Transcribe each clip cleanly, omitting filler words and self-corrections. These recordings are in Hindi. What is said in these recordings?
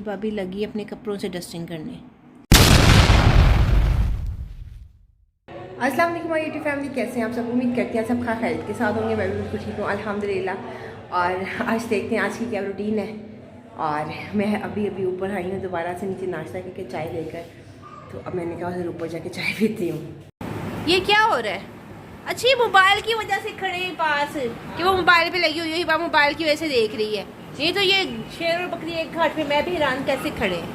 हिबा भी लगी अपने कपड़ों से डस्टिंग करने। अस्सलाम वालेकुम माय यूट्यूब फैमिली, कैसे हैं आप सब? उम्मीद करते हैं सब खैरियत के साथ होंगे। मैं भी बिल्कुल ठीक हूँ अल्हम्दुलिल्लाह। और आज देखते हैं आज की क्या रूटीन है। और मैं अभी ऊपर आई हूँ दोबारा से नीचे नाश्ता करके चाय लेकर, तो अब मैंने कहा उधर ऊपर जाके चाय पीती हूँ। ये क्या हो रहा है? अच्छी मोबाइल की वजह से खड़े हैं पास कि वो मोबाइल पे लगी हुई है, हिबा मोबाइल की वजह से देख रही है। ये तो ये शेर और बकरी एक घाट पे, मैं भी हैरान कैसे खड़े हैं।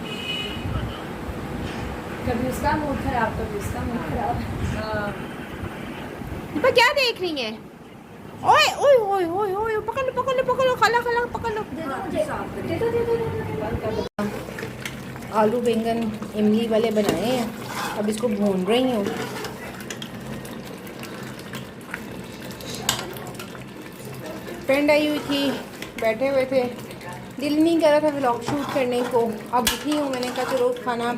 कभी उसका मूड खराब, कभी उसका मूड खराब। हिबा क्या देख रही है? ओए ओए ओए ओए ओए, पकड़ लो पकड़ लो पकड़ लो, खाला खाला पकड़ लो। आलू बैंगन इमली वाले बनाए हैं, अब इसको भून रही हूँ। फ्रेंड आई हुई थी, बैठे हुए थे, दिल नहीं कर रहा था व्लॉग शूट करने को। अब उठी हूँ, मैंने कहा चलो खाना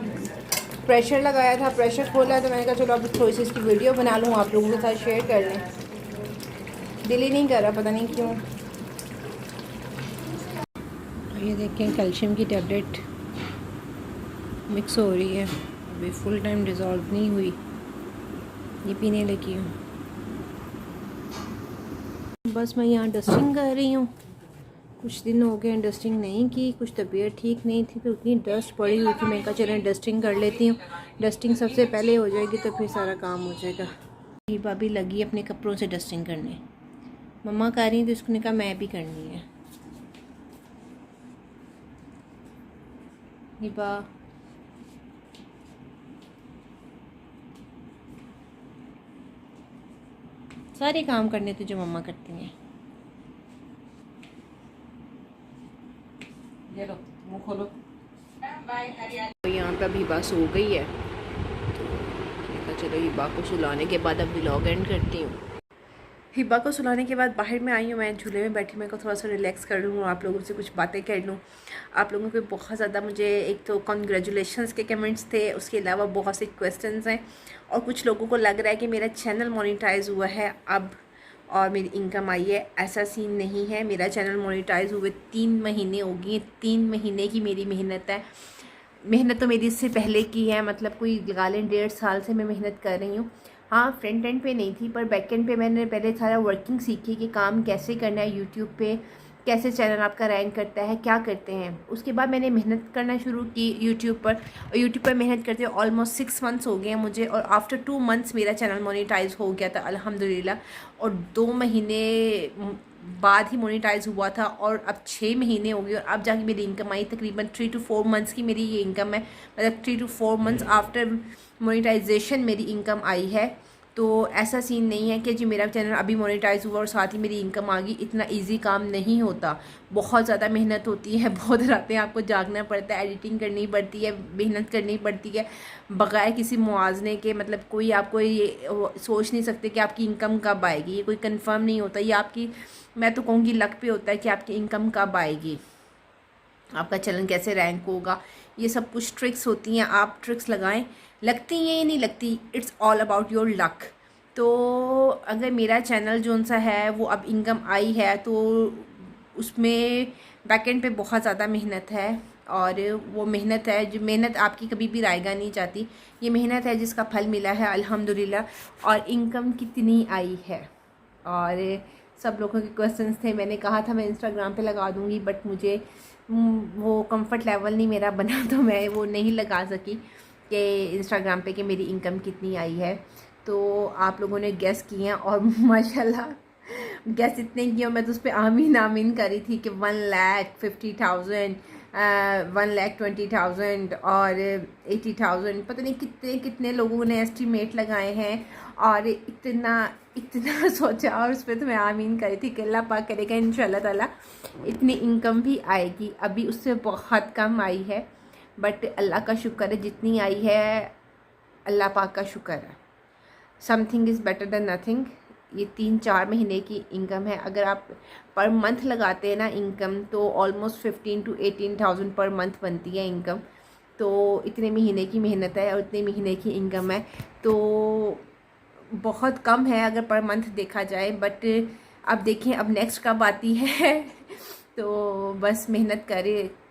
प्रेशर लगाया था, प्रेशर खोला तो मैंने कहा चलो अब थोड़ी सी इसकी वीडियो बना लूँ, आप लोगों के साथ शेयर कर लें। दिल ही नहीं कर रहा, पता नहीं क्यों। ये देखें कैल्शियम की टैबलेट मिक्स हो रही है, अभी फुल टाइम डिज़ोल्व नहीं हुई, ये पीने लगी हूँ। बस मैं यहाँ डस्टिंग कर रही हूँ, कुछ दिन हो गए डस्टिंग नहीं की, कुछ तबीयत ठीक नहीं थी तो इतनी डस्ट पड़ी हुई थी। मैं कहा चलें डस्टिंग कर लेती हूँ, डस्टिंग सबसे पहले हो जाएगी तो फिर सारा काम हो जाएगा। हिबा भी लगी अपने कपड़ों से डस्टिंग करने, मम्मा कर रही थी, उसने कहा मैं भी करनी है। हिबा सारे काम करने थे जो मम्मा करती हैं। ये लो मुँह खोलो। तो यहाँ पे अभी हिबा सो गई है, तो चलो हिबा को सुलाने के बाद अब व्लॉग एंड करती हूँ। हिबा को सुलाने के बाद बाहर में आई हूँ, मैं झूले में बैठी, मैं को थोड़ा सा रिलैक्स कर लूँ, आप लोगों से कुछ बातें कर लूँ। आप लोगों के बहुत ज़्यादा मुझे एक तो कॉन्ग्रेचुलेशंस के कमेंट्स थे, उसके अलावा बहुत से क्वेश्चंस हैं, और कुछ लोगों को लग रहा है कि मेरा चैनल मोनेटाइज हुआ है अब और मेरी इनकम आई है। ऐसा सीन नहीं है, मेरा चैनल मोनेटाइज हुए 3 महीने हो गए। 3 महीने की मेरी मेहनत है। मेहनत तो मेरी इससे पहले की है, मतलब कोई लगा लें 1.5 साल से मैं मेहनत कर रही हूँ। हाँ, फ्रंट एंड पे नहीं थी, पर बैक एंड पे मैंने पहले सारा वर्किंग सीखी कि काम कैसे करना है, यूट्यूब पे कैसे चैनल आपका रैंक करता है, क्या करते हैं। उसके बाद मैंने मेहनत करना शुरू की यूट्यूब पर, और यूट्यूब पर मेहनत करते ऑलमोस्ट 6 मंथ्स हो गए हैं मुझे, और आफ्टर 2 मंथ्स मेरा चैनल मोनेटाइज हो गया था अल्हम्दुलिल्लाह। और 2 महीने बाद ही मोनेटाइज हुआ था, और अब 6 महीने हो गए, और अब जाके मेरी इनकम आई। तकरीबन 3 to 4 मंथ्स की मेरी ये इनकम है, मतलब 3 to 4 मंथ्स आफ्टर मोनेटाइजेशन मेरी इनकम आई है। तो ऐसा सीन नहीं है कि जी मेरा चैनल अभी मोनेटाइज हुआ और साथ ही मेरी इनकम आ गई, इतना इजी काम नहीं होता। बहुत ज़्यादा मेहनत होती है, बहुत रातें आपको जागना पड़ता है, एडिटिंग करनी पड़ती है, मेहनत करनी पड़ती है बगैर किसी मुआवजे के। मतलब कोई आपको ये सोच नहीं सकते कि आपकी इनकम कब आएगी, ये कोई कंफर्म नहीं होता। ये आपकी, मैं तो कहूँगी, लक पे होता है कि आपकी इनकम कब आएगी, आपका चैनल कैसे रैंक होगा। ये सब कुछ ट्रिक्स होती हैं, आप ट्रिक्स लगाएं, लगती हैं या नहीं लगती, it's all about your luck. तो अगर मेरा चैनल जो सा है वो अब इनकम आई है, तो उसमें बैकएंड पे बहुत ज़्यादा मेहनत है, और वो मेहनत है जो मेहनत आपकी कभी भी रायगा नहीं जाती। ये मेहनत है जिसका फल मिला है अल्हम्दुलिल्लाह। और इनकम कितनी आई है, और सब लोगों के क्वेश्चंस थे, मैंने कहा था मैं इंस्टाग्राम पे लगा दूँगी, बट मुझे वो कंफर्ट लेवल नहीं मेरा बना, तो मैं वो नहीं लगा सकी कि इंस्टाग्राम पे कि मेरी इनकम कितनी आई है। तो आप लोगों ने गेस किए हैं, और माशाल्लाह गेस इतने किए, मैं तो उस पर आमीन आमीन करी थी कि 1,50,000, 1,20,000 और 80,000, पता नहीं कितने कितने लोगों ने एस्टीमेट लगाए हैं, और इतना इतना सोचा, और उस पर तो मैं आमीन करी थी कि अल्लाह पाक करेगा इंशाल्लाह ताला इतनी इनकम भी आएगी। अभी उससे बहुत कम आई है, बट अल्लाह का शुक्र है जितनी आई है, अल्लाह पाक का शुक्र है। Something is better than nothing. ये 3-4 महीने की इनकम है। अगर आप पर मंथ लगाते हैं ना इनकम, तो ऑलमोस्ट 15 to 18,000 पर मंथ बनती है इनकम। तो इतने महीने की मेहनत है और इतने महीने की इनकम है, तो बहुत कम है अगर पर मंथ देखा जाए। बट अब देखें अब नेक्स्ट कब आती है तो बस मेहनत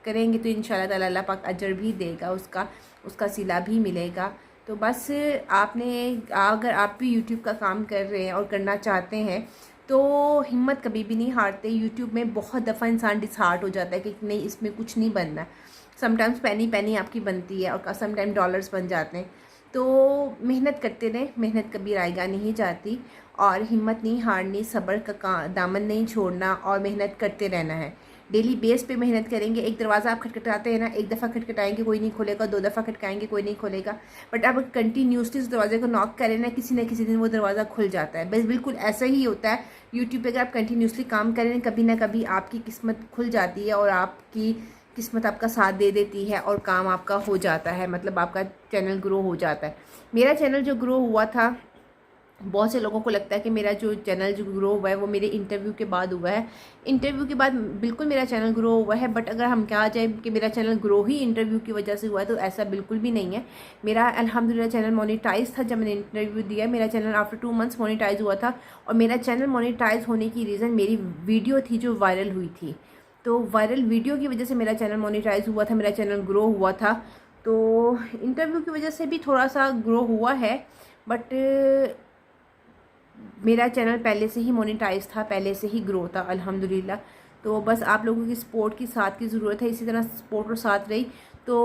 करेंगे तो इंशाल्लाह ताला अल्लाह पाक अजर भी देगा, उसका सिला भी मिलेगा। तो बस आपने, अगर आप भी यूट्यूब का काम कर रहे हैं और करना चाहते हैं तो हिम्मत कभी भी नहीं हारते। यूट्यूब में बहुत दफ़ा इंसान डिसहार्ट हो जाता है कि नहीं इसमें कुछ नहीं बनना। समटाइम्स पेनी आपकी बनती है और समटाइम डॉलर्स बन जाते हैं। तो मेहनत करते रहें, मेहनत कभी रायगा नहीं जाती और हिम्मत नहीं हारनी, सब्र का दामन नहीं छोड़ना और मेहनत करते रहना है। डेली बेस पे मेहनत करेंगे। एक दरवाज़ा आप खटखटाते हैं ना, एक दफ़ा खटखटाएंगे कोई नहीं खोलेगा, 2 दफ़ा खटकाएंगे कोई नहीं खोलेगा, बट आप कंटिन्यूसली उस दरवाजे को नॉक करें ना किसी दिन वो दरवाज़ा खुल जाता है। बस बिल्कुल ऐसा ही होता है यूट्यूब पे। अगर आप कंटिन्यूसली काम करें कभी ना कभी आपकी किस्मत खुल जाती है और आपकी किस्मत आपका साथ दे देती है और काम आपका हो जाता है, मतलब आपका चैनल ग्रो हो जाता है। मेरा चैनल जो ग्रो हुआ था, बहुत से लोगों को लगता है कि मेरा जो चैनल जो ग्रो हुआ है वो मेरे इंटरव्यू के बाद हुआ है। इंटरव्यू के बाद बिल्कुल मेरा चैनल ग्रो हुआ है, बट अगर हम कहा जाए कि मेरा चैनल ग्रो ही इंटरव्यू की वजह से हुआ है तो ऐसा बिल्कुल भी नहीं है। मेरा अल्हम्दुलिल्लाह चैनल मोनेटाइज था जब मैंने इंटरव्यू दिया। मेरा चैनल आफ्टर 2 मंथ्स मोनेटाइज हुआ था और मेरा चैनल मोनेटाइज होने की रीज़न मेरी वीडियो थी जो वायरल हुई थी। तो वायरल वीडियो की वजह से मेरा चैनल मोनेटाइज हुआ था, मेरा चैनल ग्रो हुआ था। तो इंटरव्यू की वजह से भी थोड़ा सा ग्रो हुआ है, बट मेरा चैनल पहले से ही मोनेटाइज था, पहले से ही ग्रो था अल्हम्दुलिल्लाह। तो बस आप लोगों की सपोर्ट की साथ की ज़रूरत है। इसी तरह सपोर्ट और साथ रही तो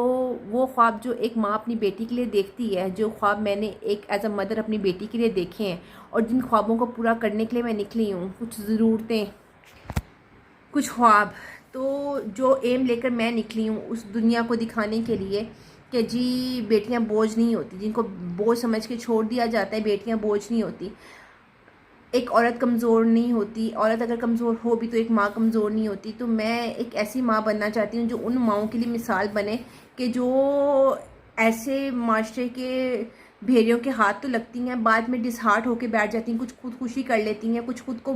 वो ख्वाब जो एक माँ अपनी बेटी के लिए देखती है, जो ख्वाब मैंने एक एज अ मदर अपनी बेटी के लिए देखे हैं और जिन ख्वाबों को पूरा करने के लिए मैं निकली हूँ, कुछ ज़रूरतें, कुछ ख्वाब, तो जो एम लेकर मैं निकली हूँ उस दुनिया को दिखाने के लिए कि जी बेटियाँ बोझ नहीं होती, जिनको बोझ समझ के छोड़ दिया जाता है, बेटियाँ बोझ नहीं होती। एक औरत कमज़ोर नहीं होती, औरत अगर कमज़ोर हो भी तो एक माँ कमज़ोर नहीं होती। तो मैं एक ऐसी माँ बनना चाहती हूँ जो उन माँओं के लिए मिसाल बने कि जो ऐसे माशरे के भेड़ियों के हाथ तो लगती हैं, बाद में डिसहार्ट होकर बैठ जाती हैं, कुछ खुदकुशी कर लेती हैं, कुछ खुद को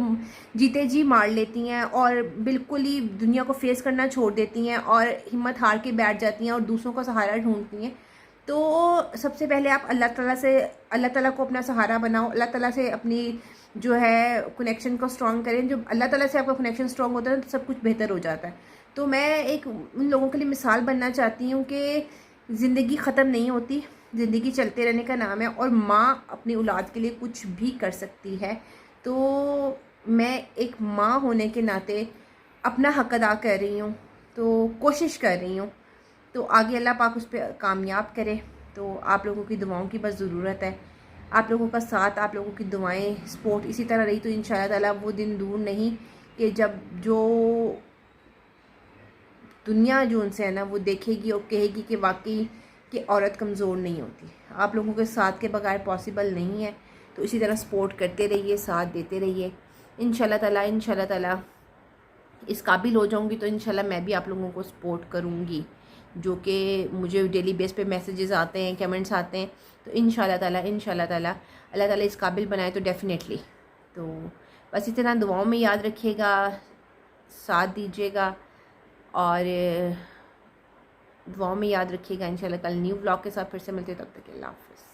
जीते जी मार लेती हैं और बिल्कुल ही दुनिया को फेस करना छोड़ देती हैं और हिम्मत हार के बैठ जाती हैं और दूसरों का सहारा ढूंढती हैं। तो सबसे पहले आप अल्लाह ताला को अपना सहारा बनाओ, अल्लाह ताला से अपनी जो है कनेक्शन को स्ट्रॉन्ग करें। जो अल्लाह ताला से आपका कनेक्शन स्ट्रॉन्ग होता है तो सब कुछ बेहतर हो जाता है। तो मैं एक उन लोगों के लिए मिसाल बनना चाहती हूँ कि ज़िंदगी ख़त्म नहीं होती, ज़िंदगी चलते रहने का नाम है और माँ अपनी औलाद के लिए कुछ भी कर सकती है। तो मैं एक माँ होने के नाते अपना हक़ अदा कर रही हूँ, तो कोशिश कर रही हूँ। तो आगे अल्लाह पाक उस पर कामयाब करे। तो आप लोगों की दुआओं की बस ज़रूरत है, आप लोगों का साथ, आप लोगों की दुआएं, सपोर्ट इसी तरह रही तो इंशाअल्लाह ताला वो दिन दूर नहीं कि जब जो दुनिया जो उनसे है ना वो देखेगी और कहेगी कि वाकई कि औरत कमज़ोर नहीं होती। आप लोगों के साथ के बगैर पॉसिबल नहीं है। तो इसी तरह सपोर्ट करते रहिए, साथ देते रहिए। इंशाअल्लाह ताला इस काबिल हो जाऊंगी तो इंशाल्लाह मैं भी आप लोगों को सपोर्ट करूंगी, जो कि मुझे डेली बेस पे मैसेजेस आते हैं, कमेंट्स आते हैं। तो इंशाल्लाह ताला अल्लाह ताला इस काबिल बनाए तो डेफ़िनेटली। तो बस इतना दुआओं में याद रखिएगा, साथ दीजिएगा और दुआओं में याद रखिएगा। इंशाल्लाह कल न्यू व्लॉग के साथ फिर से मिलते हैं, तब तक के अल्लाह हाफ़िज़।